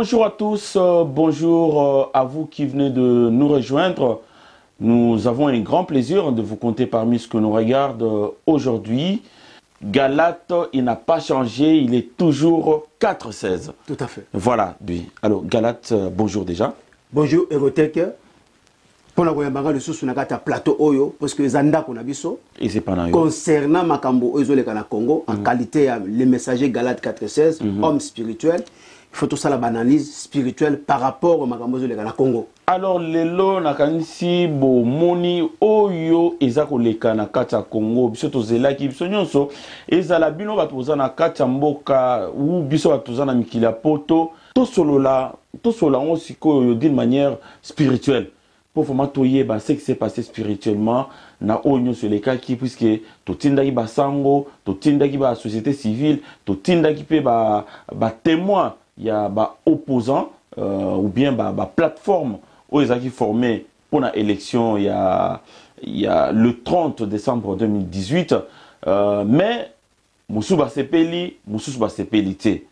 Bonjour à tous, bonjour à vous qui venez de nous rejoindre. Nous avons un grand plaisir de vous compter parmi ce que nous regarde aujourd'hui. Galate, il n'a pas changé, il est toujours 4-16. Tout à fait. Voilà, oui. Alors, Galate, bonjour déjà. Bonjour, Erotech. Pour la voyage, le sous na plateau Oyo, parce que Zanda qu'on a biso. Et c'est pas concernant Makambo Oyo Kana Congo, en qualité le messager Galate 416, homme spirituel, il faut tout ça la analyse spirituelle par rapport au Makambo Oyo Kana Congo. Alors, lelo nakanisi bo moni Oyo ezako leka na kata Congo, biso tozela ki biso nyonso, ezala bino batoza na kata mboka ou biso batoza na mikili ya poto, to solola on siko d'une manière spirituelle. Pour vraiment toyer ce qui s'est passé spirituellement na onyo sur les cas qui puisque to tinda ki basango to tinda ki ba société civile to tinda ki pe ba témoin il y a ba opposant ou bien ba plateforme où ils ont formé pour la élection il y a le 30 décembre 2018 mais musu ba sepeli musu ba sepelité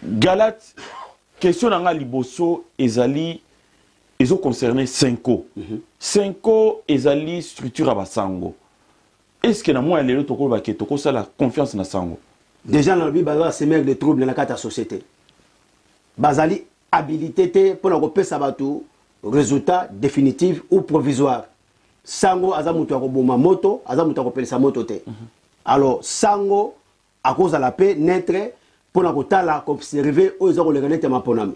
Galate question nga liboso ezali. Ils ont concerné Senko. Senko ezali structure à Basango. Est-ce que na moi les toko ba ke toko ça la confiance na Sango? Déjà dans le but bazali semer des troubles dans la carte société. Bazali habilité pour la repère sabatu résultat définitif ou provisoire. Sango azamutu akoboma moto, azamutu akopelisa moto te. Alors Sango à cause de la paix naître pour la kotala observer aux gens les reconnaître ma ponami.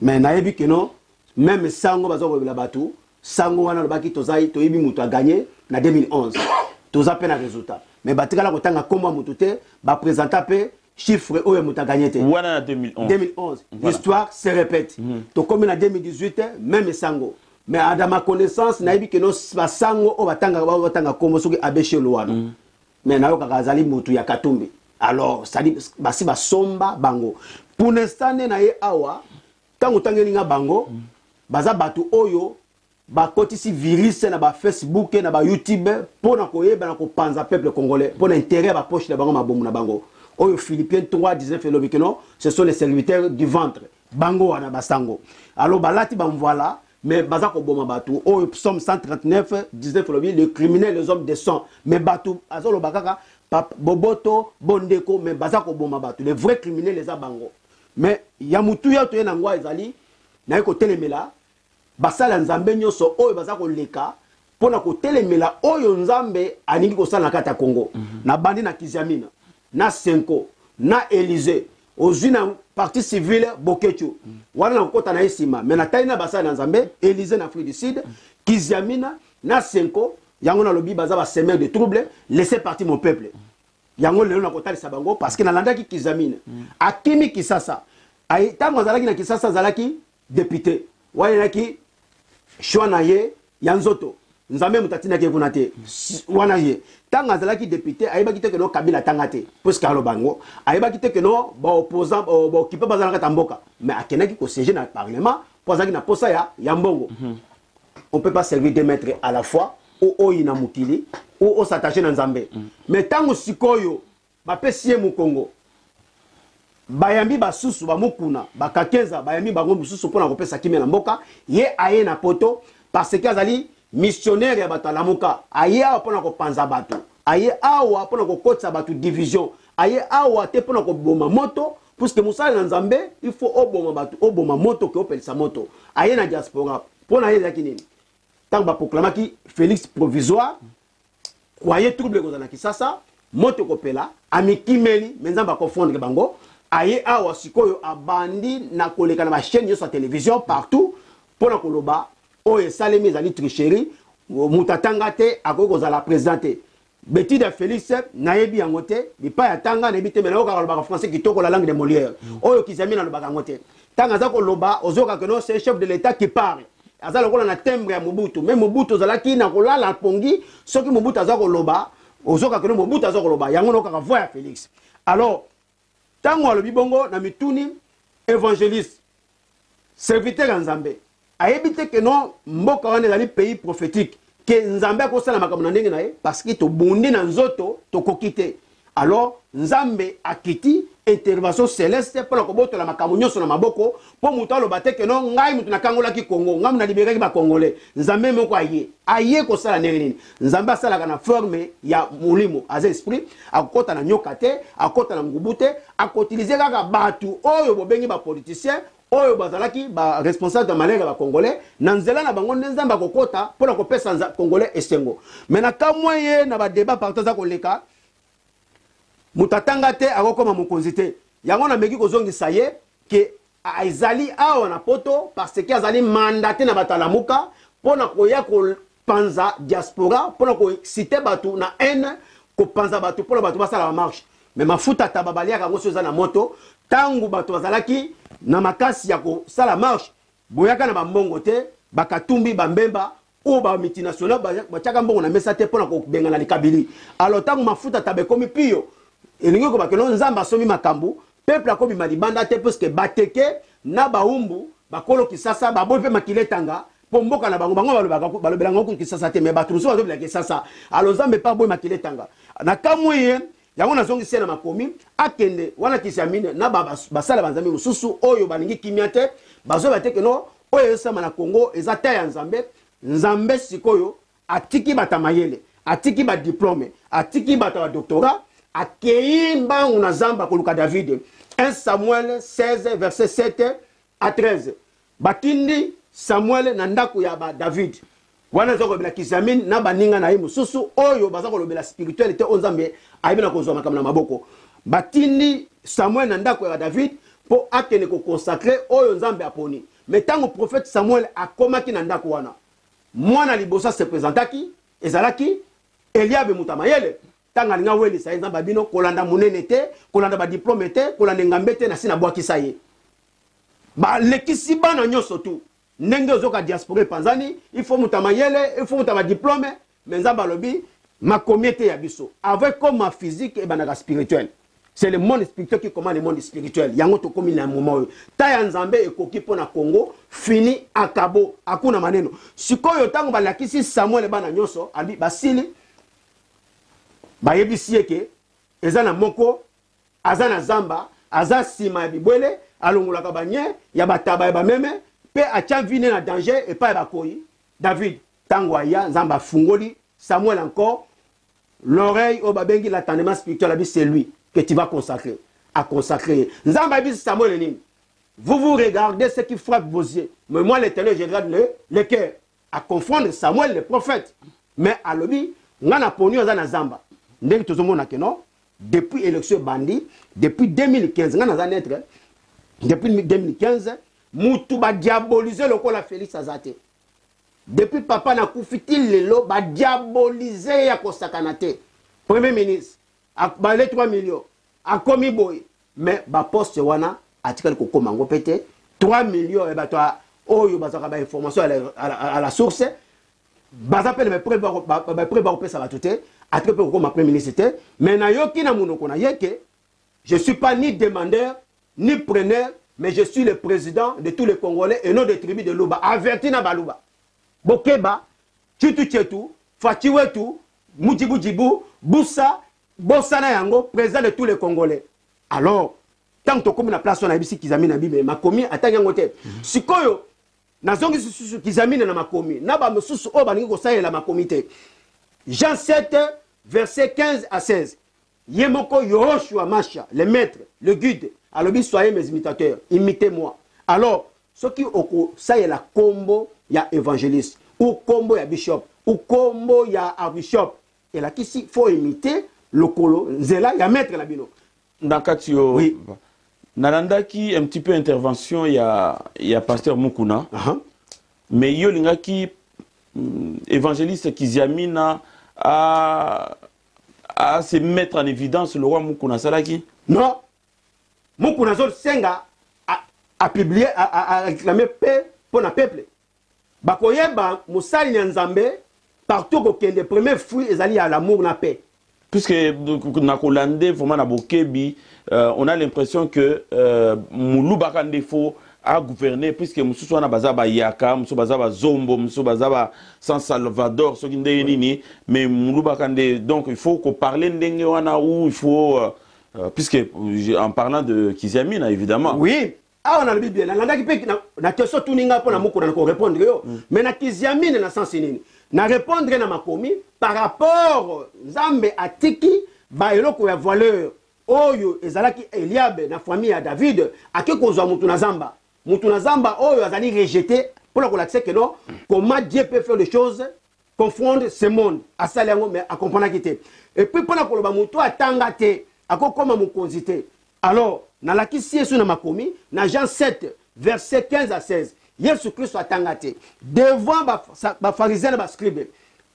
Mais na yebi que non. Même Sango bazo la batu, Sango wana lobaki tozai to yibi mutu a gagné na 2011. Toza pe na résultat. Mais batika la kotanga komba mutu te, ba présenter pe chiffre oyo mutu a gagné te. Wana na 2011. 2011. L'histoire se répète. To comme na 2018 même Sango. Mais à ma connaissance na yibi que no ba Sango o batanga kombo soki abeshe lowana. Mais na yo kakazali mutu ya Katumbi. Alors ça dit basi ba somba bango. Pour l'instant na ye awa tango tangelinga bango baza batu oyo bakotisi virus na ba Facebook na ba YouTube pour na koyeba na kopanza peuple congolais pour l'intérêt ba poche na bango mabomu na bango oyo Philippiens 3:19 lobikeno ce sont les serviteurs du ventre bango wana basango alors balati bam voilà mais baza ko boma batu oyo Psaume 139:19 lobi le criminel les hommes de sang mais batu azolo bakaka boboto bondeko mais baza ko boma batu les vrais criminels les abango mais yamutu ya to na ngwa ezali na ko telemela basala nzambe nyoso oyo baza ko leka pona ko telemela oyo nzambe aningi ko sala na kata Congo na bandi na Kiziamina na Senko na Élysée ozina partie civile Bokechu wana na kota na esima mais na taina basala nzambe Élysée na Afrique du Sud Kiziamina na Senko yango na lobi baza ba semer de troubles laissez partir mon peuple yango lelo na kotali sabango parce que na landaki Kiziamina akimi Kisasa ay tango zalaki na Kisasa zalaki député wayaki shwana ye yanzoto nzambe mutatina ke kunate wana ye tango zalaki député ayebaki te que no Kabila tangate parce que alobango ayebaki te que no ba opposant ba occupé bazalaka tamboka mais akenaki ko siéger na parlement pozaki na posa ya mbongo on peut pas servir deux maîtres à la fois ou ina mukili ou s'attacher na nzambe mais tango sikoyo ba pesie mu Congo bayambi basusu bamukuna bakakeza bayambi bango mususu pona kopesa kimia na mboka ye aye na poto parce que azali missionnaire ya bato alamuka aye awa pona kopanza bato aye awa pona kokotisa bato division aye awa te pona koboma moto puisque musala na nzambe il faut oboma bato oboma moto ke opelisa moto aye na diaspora pona ye zaki nini tango baproclamaki Félix provisoire kwaye trouble kozana Kisasa moto kopela amikimeli menzamba confondre bango aye awa sikoyo abandi na koleka na ma chaîne yo sa télévision partout pour na koloba oye salemi ezali tricherie mutatanga te akoko za la présenter Betty de Félix nayebi yango te bipa ya tanga na bité mena okaka loba français kitoko la langue de Molière oyo Kiziamina lobaka ngo te tanga za koloba ozoka que non c'est chef de l'état qui parle aza lokola na timbre ya Mobutu même Mobutu zalaki na kolala pongi soki Mobutu aza koloba ozoka que non Mobutu aza koloba yango nokaka voix ya Félix alors tango alobi bongo na mituni évangéliste serviteur ya nzambe ayebite que non mboka wana ezali pays prophétique que nzambe akosala makambo na ndenge na ye parce que tobundi na nzoto tokoki te alors nzambe akiti intervention céleste pour la koboto la makambo nyonso na maboko po muto lo bateke no ngai mutu na kangola ki Congo ngam na libéré ba congolais nzambe moko aye ko sala nini nzambe asala kana forme ya mulimo az esprit akota na nyokate akota na ngubute akotiliser kaka batu oyo bobengi ba politicien oyo bazalaki ba responsable de malheur ba congolais na nzela na bango nzamba kokota pour la kopesa congolais esengo mais na kamwe na ba débat partout za koleka mutatanga te akokoma mokonzi te yango na meki kozongisa ye ke aizali awa na poto parce que azali mandaté na batalamuka pona koya kopanza diaspora pona ko citer batu na haine kopanza batu pona batu basala ba marche mais mafuta tababalia kango soza na moto tangu batu bazalaki na makasi ya ko sala marche boyaka na bambongo te bakatumbi bambemba o ba multinational ba chaka mbongo na mesa te pona ko bengana likabili alors tangu mafuta tabekomi pio elingi ko bakelo nzamba somi makambu peuple akobi malibanda te parce que bateke na baumbu bakolo kisasa baboy pe makiletanga pomboka na bango balobelanga ko kisasa te mais batruso bazobela kisasa alo nzambe pa boy makiletanga na kamwe yango nazongi sena makomi akende wana kisiamine na basala banzambe mususu oyo balingi kimia te bazo bateke no oyo esama na Congo ezata ya nzambe nzambe sikoyo atiki batamayele atiki ba diplôme atiki bata doctorat akei mbangu na zamba koluka David 1 Samuel 16 verset 7 à 13 batindi Samuel na ndako ya ba David wana zoko bila kizamini na baninga na yimu susu oyo bazako lobela spiritualité onzambe ayibina kozwa makamna maboko batindi Samuel na ndako ya David po akene ko consacrer oyo nzambe aponi metango prophète Samuel akomaki na ndako wana mwana libosa se présentaki ezalaki Eliabe mutamayele tanga linga weli sa nzamba bino kolanda munene te kolanda ba diplôme te kolanda ngambete na sina bwaki saye ba lekisi bana nyoso tu ndenge ozoka diaspora panzani il faut mutamayele il faut mutama diplôme mais nzamba lobi makomiete ya biso avec comme ma physique et banaka spirituel c'est le monde spirituel qui commande le monde spirituel yango to komi na moment ta ya nzambe ekoki pona Congo fini akabo akuna maneno sikoyo tango balakisi Samuel bana nyoso abi basili bayebisi eke ezana moko azana zamba aza sima ya bibwele alongolaka banye ya bataba ya bameme pe atia vine na danger et pas bakoyi David tango aya nzamba fungoli Samuel encore l'oreille au babengi l'attendement spirituel abi c'est lui que tu vas consacrer à consacrer nzamba abi Samuel nini vous regardez ce qui frappe vos yeux mais moi l'Éternel je regarde le cœur à confondre Samuel le prophète mais alobi ngana poni azana zamba ndenge tozomona ke non depuis élection bandi depuis 2015 ngana za netre depuis 2015 mutu ba diaboliser lokola Félix Azate depuis papa na kufiti lelo ba diaboliser ya kosakana te premier ministre akbale 3 millions akomi boy mais ba poste wana atikali ko komango pete 3 millions e bato oyo bazaka ba information à la source bazapele ba preba pesa ba tout atrepe comme premier ministre mais na yoki na munoko na yeke je suis pas ni demandeur ni preneur mais je suis le président de tous les Congolais et non des tribus de Luba averti na baluba bokeba chitu chetu fachiwetu mujibu busa bosana yango président de tous les Congolais alors tant que comme na place na bisi kizami na bibe makomi atanga ngote sikoyo nazongi susu kizami na makomi na ba mususu o baningi ko salela makomi te Jean 7 verset 15 à 16 Yemoko Yoshua Masha le maître le guide alobi soyez mes imitateurs imitez-moi alors ce qui oko salela kombo ya évangéliste ou kombo ya bishop ou kombo ya archbishop et là qui faut imiter le kolo zela ya maître la bino Nakatio oui nalandaki un petit peu intervention ya pasteur Mukuna mais yo lingaki évangéliste Kiziamina à se mettre en évidence le roi Mukuna Salaki non Mukuna Zol Senga a publié a réclamé paix pour le peuple bakoyeba musali nzambe partout kokende premier fruit ezali à l'amour na paix puisque na kolande vraiment na bokebi on a l'impression que Moulou Bakande faut à gouverner puisque mususu wana bazaba yaka mususu bazaba zombo mususu bazaba San Salvador ce qui ndeni mais Moulou Bakande donc il faut qu'on parle ndenge wana où il faut Puisque, en parlant de Kiziamina, évidemment. Oui. Ah, on a le bien. Na question tout ninga pour na mukuna ko répondre yo. Mais na Kiziamina na sens nini. Na répondre na makomi par rapport Nzambe atiki ba eloko ya valeur. Oyo ezalaki Eliabe na famille ya David ake kozwa mutu na Zamba. Mutu na Zamba oyo azali rejeté pour la relaxer que non comment Dieu peut faire des choses confondre ce monde à ça mais à comprendre qu'il et puis pour la koloba mutu atanga te akokoma mukonzi te. Alors na la kisi yesu na makomi na Jean 7 verset 15 à 16 Yesu Christ atanga te devant ba pharisiens ba scribes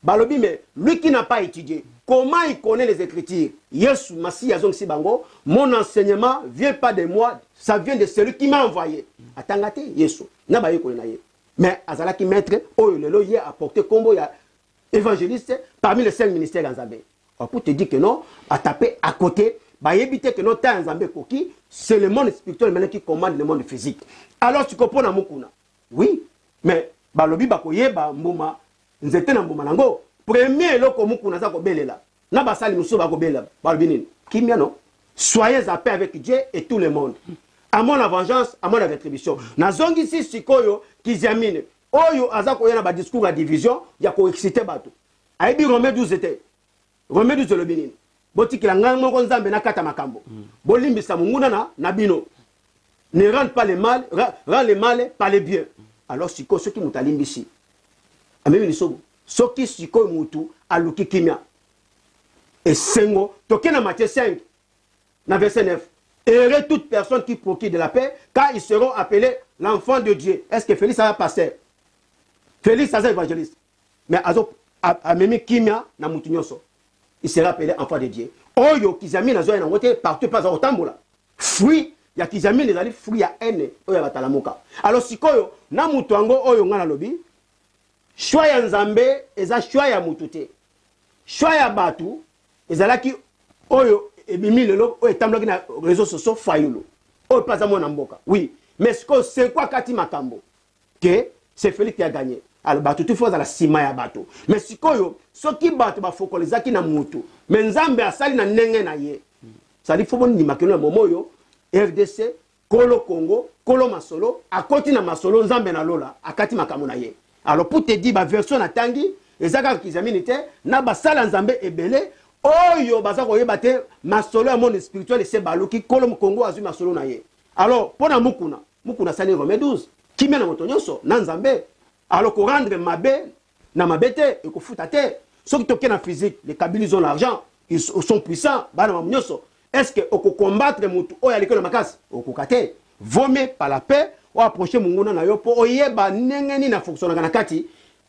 balobi mais lui qui n'a pas étudié comment il connaît les écritures Yesu Masi azong si bango mon enseignement vient pas de moi ça vient de celui qui m'a envoyé atanga te Yesu na ba yeko na ye mais azalaki maître oyo lelo ye apporter combo ya évangéliste parmi les 5 ministères d'Anzambe. Pour te dire que non, à taper à côté, bah éviter que non, t'as Nzambe koki, c'est le monde spirituel maintenant qui commande le monde physique. Alors tu comprends na mukuna. Oui, mais bah lobi ba koye ba mbuma, nzete na mbuma nango. Premier loko mukuna za ko belela. Na ba sali muso ba ko belela. Ba lobi nini? Kimia non. Soyez en paix avec Dieu et tout le monde. À mon vengeance, à mon rétribution. Na zongi si sikoyo Kiziamine. Oyo azako yana ba discours à division ya ko exciter bato. Aibi Romains 12 était. Romains 12 le binini. Boti kila ngamo ko Nzambe na kata makambo. Bolimbisa munguna na bino. Ne rend pas le mal, rend le mal par le bien. Alors siko soki mutalimbisi. Amemi lisobo. Soki siko mutu aluki kimia. Et sengo tokena Matthieu 5 na verset 9. Heureux toute personne qui procure de la paix, car ils seront appelés l'enfant de Dieu. Est-ce que Félix a passé? Félix a évangéliste. Mais azo amemi kimia na mutunyoso. Il sera appelé enfant de Dieu. Oyo kizami na zoya na wote partout pas au tambola. Fruit ya kizami les ali fruit ya haine oyo batalamuka. Alors sikoyo na mutu ango oyo ngana lobi. Choix ya Nzambe eza choix ya mutute. Choix ya batu ezalaki oyo ebimi lelo oyo tamloki na réseaux sociaux fayulu. Oyo pas amona mboka. Oui, mais c'est quoi kati makambo? Que c'est Félix qui a gagné. Alors bato tu faut la sima ya bato mais sikoyo soki bato ba fokolezaki na mutu mais Nzambe asali na ndenge na ye ça dit faut bon ni makelo momoyo RDC Kolo Congo Kolo Masolo akoti na Masolo Nzambe na lola akati makambo na ye. Alors pour te dire ba version na tangi ezaka Kiziamina te na basala Nzambe ebele oyo baza koyeba te Masolo ya monde spirituel c'est baluki Kolo Congo azu Masolo na ye. Alors pona mukuna sali Romains 12 kimia na motonyoso na Nzambe. Alors qu'on rendre mabe, na mabete, et qu'on fout à terre. Ceux qui toquent en physique, les Kabyles ils ont l'argent, ils sont puissants, est-ce que on peut combattre mutu o ya l'école makas au kokate vomé par la paix ou approcher munguna na yo po oyeba nengeni na fonctionner na kati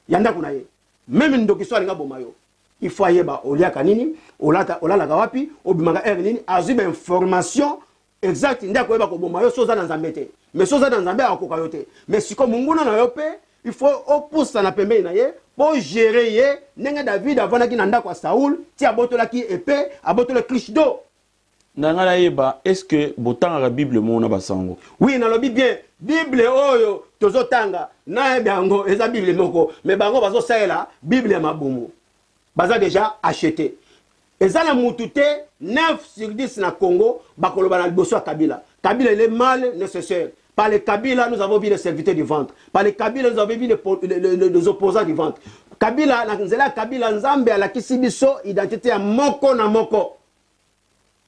yanda kuna ye même ndoki so alinga bomayo il faut yeba olia kanini olata olala kawapi obimanga er nini azuba information exact ndako yeba ko bomayo soza na Nzambe te mais soza na Nzambe akoka yo te mais siko munguna na yo pe il faut opoussa na pembe na ye pour gérer ye nenga David avant ki nanda kwa Saoul ti abotola ki épée abotola cliché d'eau. Nangala yeba est-ce que botanga la Bible mona basango? Oui na lobi bien Bible oyo tozotanga na bango eza Bible moko mais bango bazo saela Bible ya mabumu baza déjà acheté eza na mutute 9 sur 10 na Congo bakoloba na liboso ya Kabila. Kabila il est mal nécessaire. Par les Kabila, nous avons vu les serviteurs du ventre. Par les Kabila, nous avons vu les opposants du ventre. Kabila, Kabila, Nzambe, la kisibiso, identité à moko na moko.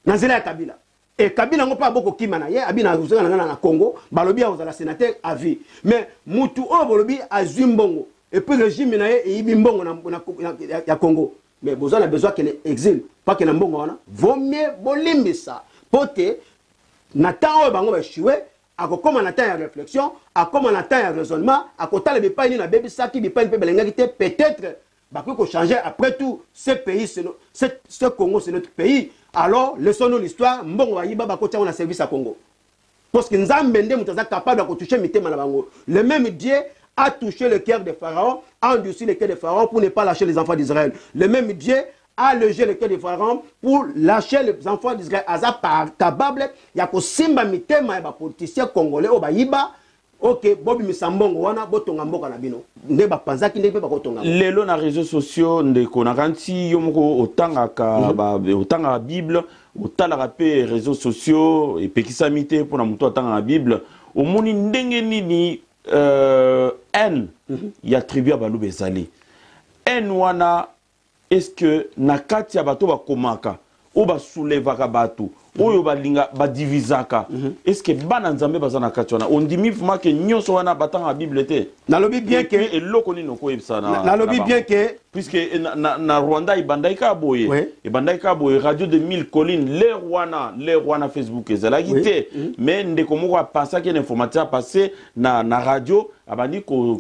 Nanzela Kabila. Et Kabila n'a pas beaucoup qui mana. Abina na Congo, balobi a la sénateur à vie. Mais mutu o balobi a Zimbongo. Et puis le régime na et ibimbongo na Congo. Mais vous avez besoin qu'il exile, pas qu'il y ait un bon. Vaut mieux bolimbisa. Pote, Nathan bango ba choué. Comme on attend la réflexion, comme on attend le raisonnement, à côté de pas na baby saki bi pas peut-être bah qu'on changer après tout ce pays ce Congo c'est notre pays. Alors laissons-nous l'histoire mbongo wa yiba ba côté on a service à Congo. Parce que Nzambe ndé mutaza capable de toucher mitema na bango. Le même Dieu a touché le cœur des pharaons, a endurci le cœur des pharaons pour ne pas lâcher les enfants d'Israël. Le même Dieu a logé le cœur des pharaons pour lâcher les enfants d'Israël. Aza capable, il y a que simba mitema et politiciens congolais au baïba, ok bobi misambongo wana botonga mboka na bino nde bapanzaki nde pe bakotonga lelo na réseaux sociaux ndeko na kanti yo moko otangaka otanga Bible otalaka pe réseaux sociaux epekisami te mpona moto atanga na Bible omoni ndenge nini haine ya tribu ya baluba ezali haine wana est-ce que na kati ya bato bakomaka o basoulevaka bato oyo balinga badivisaka est-ce que bana nzambe baza na kati wana ondimi vraiment que nyonso wana batanga Bible te nalobi bien que eloko nini okoyebisa nalobi bien que puisque na Rwanda ibandai ka boye ibandai ka boye radio de 1000 collines les wana Facebook ezalaki te mais ndeko moko apensaki une information passé na radio abandi ko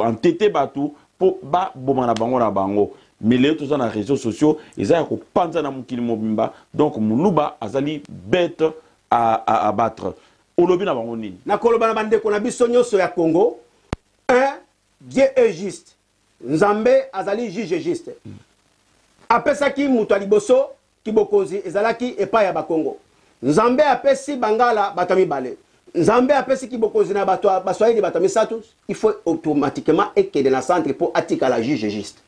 entêter bato po ba bomana bango na bango mais les tous dans les réseaux sociaux ils ont panza na mukili mobimba donc muluba azali bête à abattre olobi na bango nini na koloba na bandeko na biso nyonso ya Congo Dieu est juste nzambe azali juge juste apesaki mutu aliboso kibokozi ezalaki epai ya bakongo nzambe apesi bangala bato mibale nzambe apesi kibokozi na bato baswahili bato misatu il faut automatiquement ekede na centre pour atika la juge juste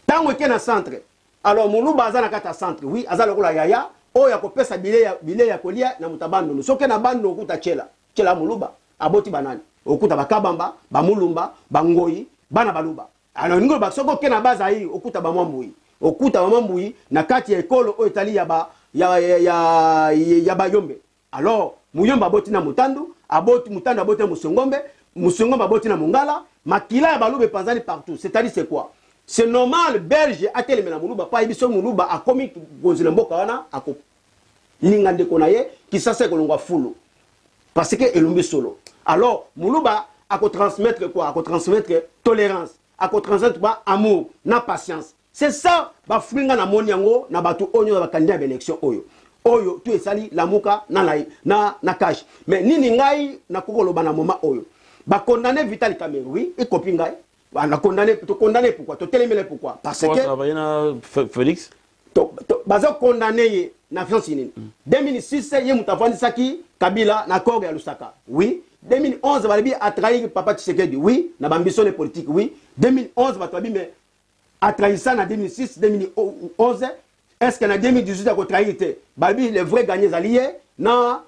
tango ke na centre alors muluba aza na kata centre oui aza lokola yaya oyo akopesa bile ya kolia na mutabando soke na bando okuta chela muluba aboti banani okuta bakabamba bamulumba bangoyi bana baluba alors ningo basoko ke na baza yi okuta bamwambui okuta bamwambui na kati ya ekolo oyo etali ya bayombe alors muyomba aboti na mutandu mutandu aboti na musongombe aboti na mungala makila ya balube panzani partout c'est-à-dire c'est quoi c'est normal belge ateleme na muluba pa ibiso muluba akomi gonzela mboka wana ako linga ndeko na ye kisasa kolongwa fulu parce que elombi solo alors muluba ako transmettre quoi ako transmettre tolérance ako transmettre ba amour na patience c'est ça ba fringa na moni yango na batu onyo na bakandida ba élection oyo tu esali lamuka na cash mais nini ngai na kokoloba na moma oyo ba condamner Vital Kamerhe oui et copie ngai on a condamné pourquoi pourquoi parce que Félix bazo condamné na France Union 2006 ye mutafandi saki Kabila na accord ya Lusaka oui 2011 balibi a trahi Papa Tshisekedi oui na bambition politique oui 2011 batabi mais a trahi ça na 2006 2011 est-ce que na 2018 a trahi été balibi les vrais gagnants alliés na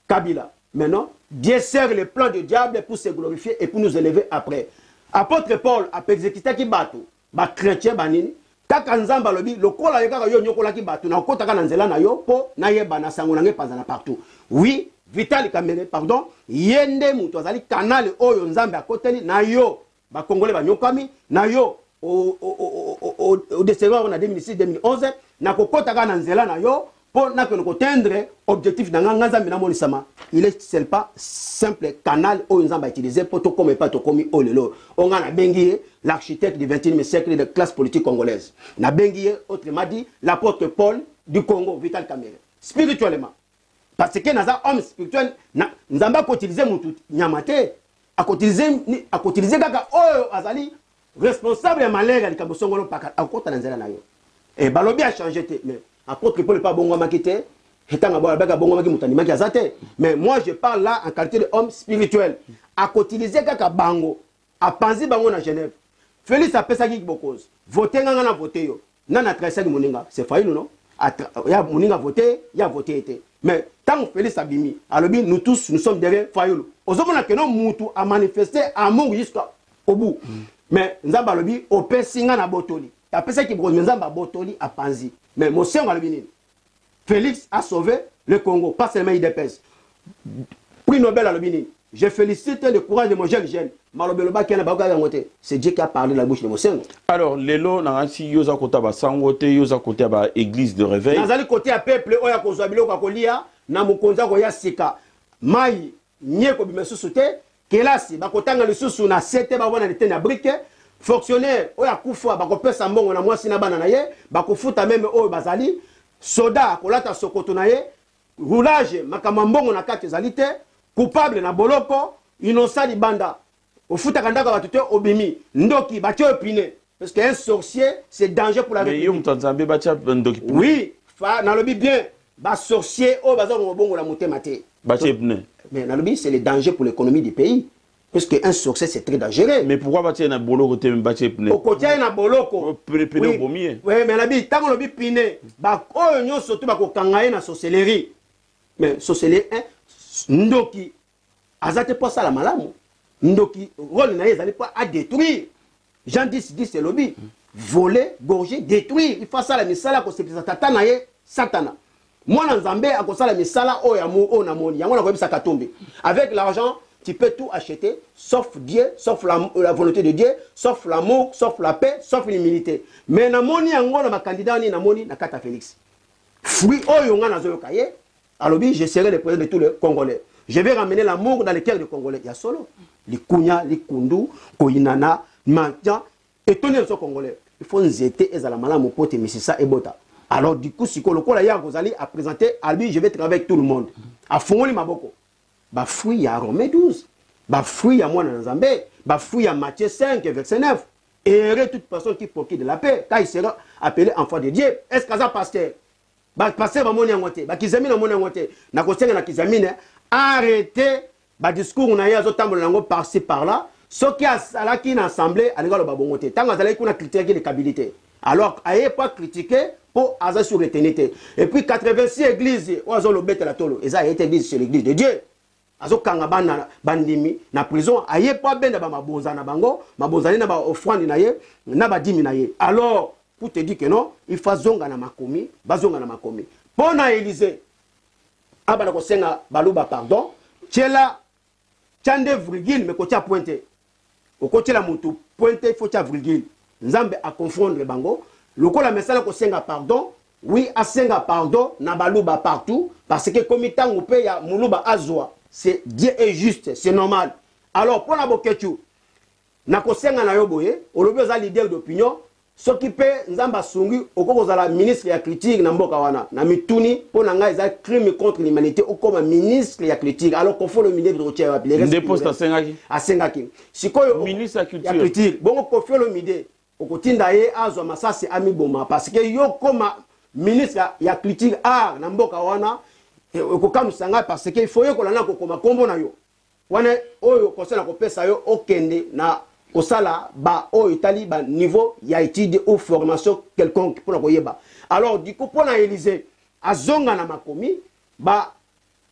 Kabila maintenant Dieu sert le plan du diable pour se glorifier et pour nous élever après. Apôtre Paul a exécuté qui bateau, ba chrétien banini, kaka nzamba lobi, lokola yeka yo nyokola ki bateau, na kota kana nzela na yo po na yeba na sango na nge panza na partout. Oui, Vital Kamerhe pardon, yende mutu azali canal oyo nzambe akoteli na yo, ba congolais ba nyokami, na yo au décembre na 2006 2011 na kokota kana nzela na yo pour na que tendre objectif na nzambe na monisama. Il est pas simple canal où nous avons utilisé pour tout comme pas tout comme olelo. On a bengi l'architecte du 21e siècle de classe politique congolaise. Na bengi autrement dit l'apôtre Paul du Congo, Vital Kamerhe. Spirituellement. Parce que naza homme spirituel nous avons utilisé mutu nyamate à utiliser kaka oyo azali responsable de malheur de kabosongolo paka akota na nzela na yo. Et balobi a changé mais apôtre Paul pas bongo makite. Mais moi je parle là en qualité d'homme spirituel. À utiliser kaka bango, à penser bango na Genève. Félix a pesa ki bokose. Voter ngana voter yo. Nana tressa ki moninga, c'est failli non? Ya moninga voter, ya voter été. Mais tant Félix a bimi, alobi nous tous nous sommes derrière Fayulu. Ozomona que non mutu a manifesté amour jusqu'au bout. Mais nzamba alobi opesinga na botoli. Ya pesa ki bokose nzamba botoli a panzi. Mais mon sœur alobi nini? Félix a sauvé le Congo, pas seulement IDPS. Prix Nobel à l'Obini. Je félicite le courage de mon jeune. C'est Dieu qui a parlé de la bouche de mon Seigneur. Alors, Lelo, Nancy, Yosa Kota Basangote, Yosa Kota Ba église de réveil. Nazali côté à peuple, Oya Kozabilo Kakolia, Namukonza Koya Sika, Mai, Nieko Bimesusute, Kelasi, Bakotanga le Susu, na Sete, Babona de Tena Brique, fonctionnaire, Oya Koufa, Bakopé Sambon, on a moi Sinabana, Bakofuta même Oya Bazali. Soda kolata sokoto na ye roulage makamambongo na kati ezalite coupable na boloko innocent libanda ofuta kandaka batute obimi ndoki batio opine parce que un sorcier c'est danger pour la République. Oui, fa na lobi bien ba sorcier o baza ngobongo la motema te. Batio opine. Mais nalobi, c'est le danger pour l'économie du pays. Parce qu'un succès, c'est très dangereux. Mais pourquoi bâtir un boloko côté bâtir pneu? Au côté un boloko. Pneu bombier. Oui, mais nalobi, tant qu'on lobi pine, bah oh surtout bah ko kangaye na sorcellerie. Mais sorcellerie ndoki azate pas ça la malamu. Ndoki rôle na ezali pas à détruire. Jean 10 c'est lobby. Voler, gorger, détruire. Il faut ça la misala ko sepisa tatana ye satana. Moi dans Zambé a ko ça la misala o ya mo o na moni. Yango na ko bisa katombe. Avec l'argent tu peux tout acheter, sauf Dieu, sauf la volonté de Dieu, sauf l'amour, sauf la paix, sauf l'humilité. Mais na moni yango na candidat ni na moni na kata Félix. Fruit oyo nga na zo kaye, alobi je serai le président de tous les Congolais. Je vais ramener l'amour dans les cœurs des Congolais. Il y a solo les kunya, les kundu, koinana, mantia et tonner les Congolais. Il faut nous aider et la malade mon pote misisa et bota. Alors du coup si ko lokola ya Gozali a présenté albi je vais travailler avec tout le monde. A fongoli maboko. Ba fruit ya Romains 12. Ba fruit ya moi dans Zambé, ba fruit ya Matthieu 5 verset 9. Et toute personne qui procure de la paix quand il sera appelé enfant de Dieu. Est-ce que ça pasteur ba pasteur ba moni ngote, ba kizami na moni ngote. Na kosenga na kizami arrêtez ba discours na ya zo tambola ngo par-ci par-là. Ce qui a salaki une assemblée à l'égal de babongote. Tant que vous avez critiqué les qualités. Alors, ayez pas critiqué pour avoir sur l'éternité. Et puis 86 églises, oiseau le bête la tolo. Et ça a été église sur l'église de Dieu. Azo kangaba bandimi na prison. Ayez pas ben ba mabonza na bango, mabonza na ba offrande na ye, na ba dimi na ye. Alors, pour te dire que non, il faut zonga na makomi, bazonga na makomi. Pona Élysée. Abana ko senga baluba pardon. Tchela tchande virgule mais ko tia pointé. Au côté la moto pointé il faut tia virgule. Nzambe a confondre bango. Lokola mesala ko senga pardon. Oui, a senga pardon na baluba partout parce que comme tango pe ya muluba azwa. C'est Dieu est juste, c'est normal. Alors pour la boketu na ko senga na yo boye, olobi oza leader d'opinion, ce qui peut nzamba sungi okoko za la ministre ya critique na mboka wana na mituni pour nga eza crime contre l'humanité okoma ministre ya critique alors qu'on faut le ministre de routier wa les déposte à sengaki sikoyo ministre ya critique bongo kofio le mide okotinda ye azwa masasi ami boma parce que yo koma ministre ya critique na mboka wana okokamusanga parce que il faut yo kolana kokoma kombo na yo wana oyo kosala kopesa yo okende na osala ba o Italie ba niveau ya étude ou formation quelconque pour la koyeba. Alors du coup pour na Élysée azonga na makomi ba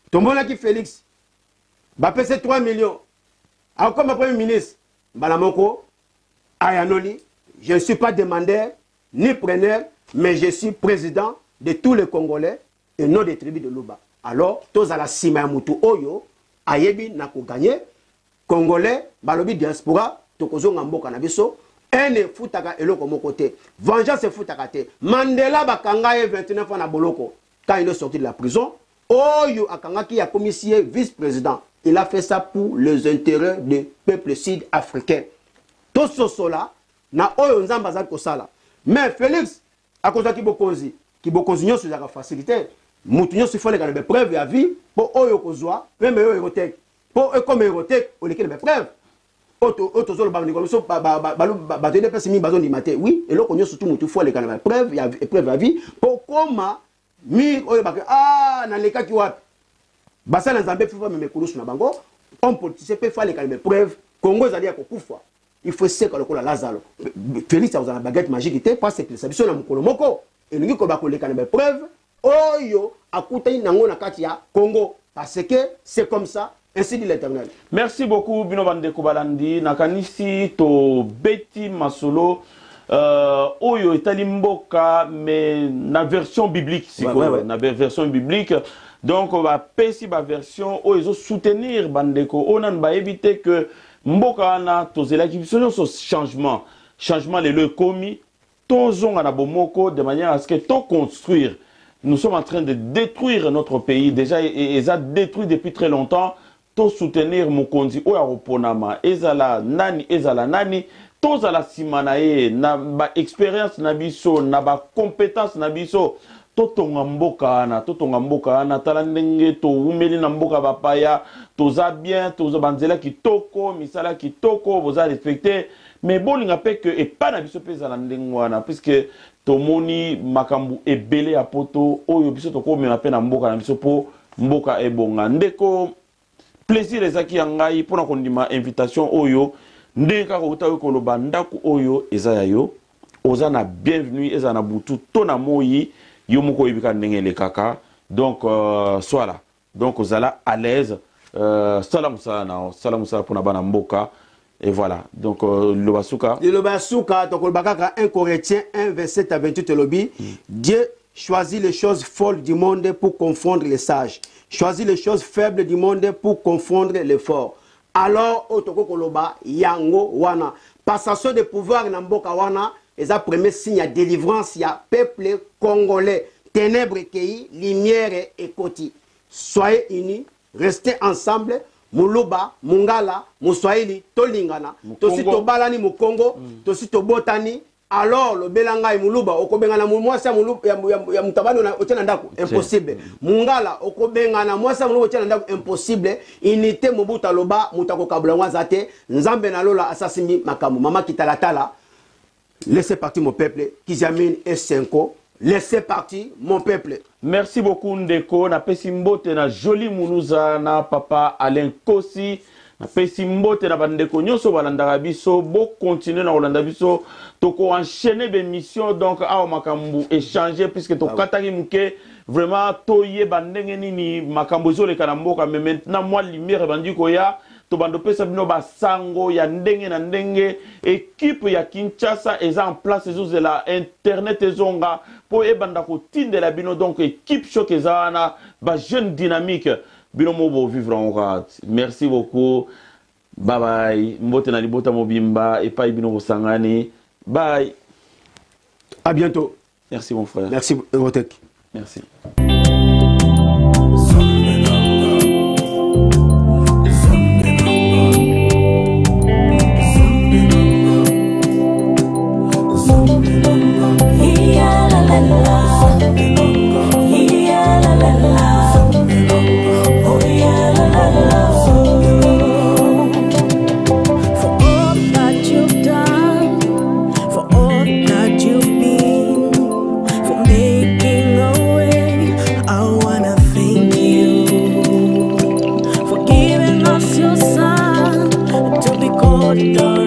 tombona ki Félix ba pese 3 millions. Alors comme premier ministre bala moko ayanoli, je ne suis pas demandeur ni preneur mais je suis président de tous les Congolais et non des tribus de Luba. Alors tous à la sima ya mutu oyo ayebi na ko gagner Congolais balobi diaspora tokozonga mboka na biso ene futaka eloko moko te vengeance futaka te Mandela bakanga ye 29 ans na boloko quand il est sorti de la prison oyo akangaki ya commissaire vice-président il a fait ça pour les intérêts du peuple sud-africain to sosola na oyo nzamba za kosala mais Félix akozaki bokonzi ki bokonzi nyonso za facilité mutu nyonso fole kana be preuve ya vie po oyo kozwa même oyo erotek po comme erotek olekele be preuve autozolo ba ndiko so ba tede pesi mi bazo ndimate oui et loko nyonso tout mutu fole kana preuve ya preuve ya vie po koma mi oyo ba na leka ki wapi basala nzambe fifa me kulusu na bango on politicien pe fale kana preuve Congo zali ya kokufa il faut seka lokola Lazaro Félix azana baguette magique te parce que ça biso na mukolo moko elingi ko ba koleka na preuve oyo akutani nango na kati ya Congo parce que c'est comme ça. Ainsi dit l'Éternel. Merci beaucoup, Bino Bandeko Balandi. Nakanisi to beti masolo. Oyo etalimboka, mais na version biblique. Na version biblique. Donc, on va pesi ba version. Oyo soutenir Bandeko. On va éviter que mboka na tozela qui sont ce changement. Changement les le commis. Tozong na bomoko de manière à ce que to construire. Nous sommes en train de détruire notre pays. Déjà, ils ont détruit depuis très longtemps. To soutenir Mokonzi oya roponama ezala nani to zala simanae na ba expérience na biso na ba compétence na biso to tonga mboka na tala ndenge to umeli na mboka bapaya to za bien to za banzela kitoko misala kitoko boza respecter mais bolinga pe que et pas na biso pesa na ndenge wana puisque to moni makambu ebele ya poto oyo biso to ko mena pe na mboka na biso po mboka ebonga ndeko. plaisir ezaki ya ngai mpona kondima invitation oyo ndenge kaka utawi koloba ndako oyo eza ya yo oza na bienvenue eza na butu to na moi yo moko oyebika ndenge elekaka donc soit donc ozala à l'aise sala musala mpona bana mboka et voilà donc le basuka donc le bakaka 1 Corinthiens 1 verset à 28 lobby Dieu choisit les choses folles du monde pour confondre les sages, choisit les choses faibles du monde pour confondre les forts. Alors otoko koloba yango wana passation de pouvoir na mboka wana eza premier signe ya délivrance ya peuple congolais. Ténèbres kei, lumière ekoti. Soyez unis, restez ensemble. Muluba, Mungala, Muswahili, Tolingana, Tosi Tobalani, Mukongo, Tosi Tobotani. Alors, le Belanga et Muluba, Okobengana, Mwasa Muluba, Yamutabano, Ochenandaku, impossible. Mungala, Okobengana, Mwasa Muluba, Ochenandaku, impossible. Unité Mobuta Loba, Mutako Kablanwa Zate, Nzambe Nalola, Assassimi, Makamu, Mama Kitalatala. Laissez partir mon peuple, Kizamine et Senko. Laissez partir mon peuple. Merci beaucoup Ndeko. Na pesi mbote na joli muluza na papa Alain Kosi. Na pesi mbote na bandeko nyonso balandaka biso. Bo continuer na kolanda biso. Toko enchaîner des missions donc awa makambu échanger puisque to kataki muke vraiment toye bandenge nini makambu ezoleka na mboka mais maintenant moi lumière bandi koya. Tobando pesa bino basango ya ndenge na ndenge équipe ya Kinshasa eza en place ezo la internet ezonga po ebanda ko tindela bino donc équipe choc ezana ba jeune dynamique bino mo vivre en rat. Merci beaucoup. Bye bye. Mbote na libota mobimba et pa bino kosangani. Bye. À bientôt. Merci mon frère. Merci Eurotech. Merci. Done.